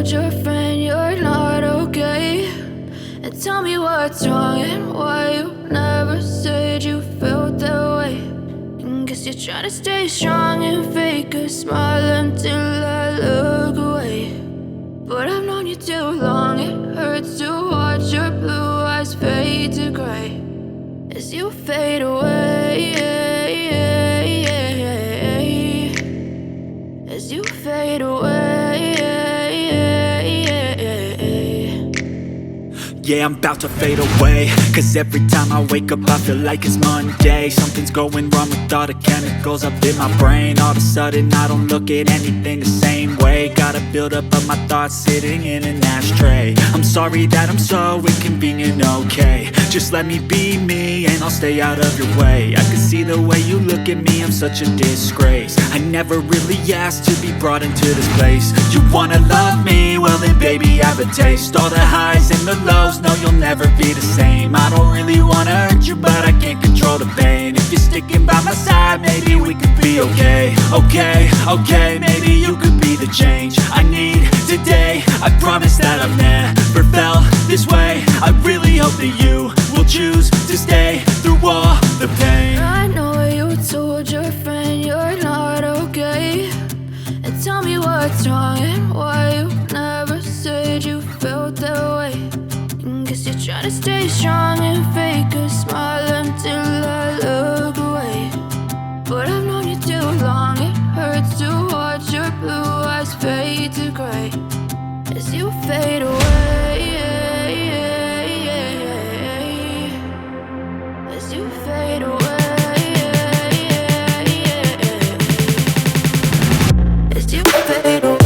told your friend you're not okay? And tell me what's wrong and why you never said you felt that way. And guess you're trying to stay strong and fake a smile until I look away. But I've known you too long, it hurts to watch your blue eyes fade to gray as you fade away, as you fade away. Yeah, I'm about to fade away, cause every time I wake up I feel like it's Monday. Something's going wrong with all the chemicals up in my brain. All of a sudden I don't look at anything the same way. Got a buildup of my thoughts sitting in an ashtray. I'm sorry that I'm so inconvenient, okay? Just let me be me and I'll stay out of your way. I can see the way you look at me, I'm such a disgrace. I never really asked to be brought into this place. You wanna love me? Well then baby I have a taste. All the highs and the lows, no you'll never be the same. I don't really wanna hurt you but I can't control the pain. If you're sticking by my side maybe we could be okay. Okay, maybe you could be the change I need today. I promise that I've never felt this way. I really hope that you will choose to stay through all the pain. I know you told your friend you're not okay. And tell me what's wrong and why you never said you felt that way. And guess you're trying to stay strong and fake a smile until I look away. But I've known you too long, it hurts to watch your blue eyes fade to gray as you fade away, as you fade away, as you fade away.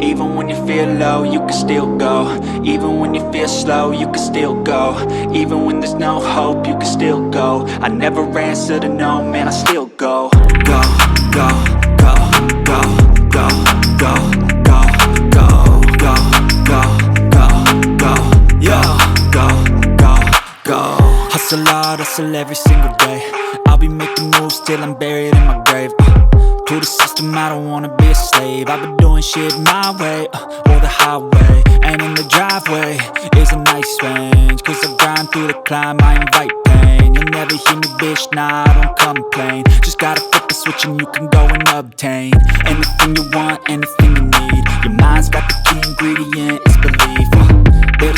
Even when you feel low, you can still go. Even when you feel slow, you can still go. Even when there's no hope, you can still go. I never answer to no, man, I still go. Go, go, go, go, go, go, go, go, go, go, go, go, yo, go, go, go. Hustle hard, hustle every single day. I'll be making moves till I'm buried in my grave. To the system, I don't wanna be a slave. I've been doing shit my way, or the highway. And in the driveway is a nice range, cause I grind through the climb, I invite pain. You'll never hear me, bitch, nah, I don't complain. Just gotta flip the switch and you can go and obtain anything you want, anything you need. Your mind's got the key ingredient, it's belief. There to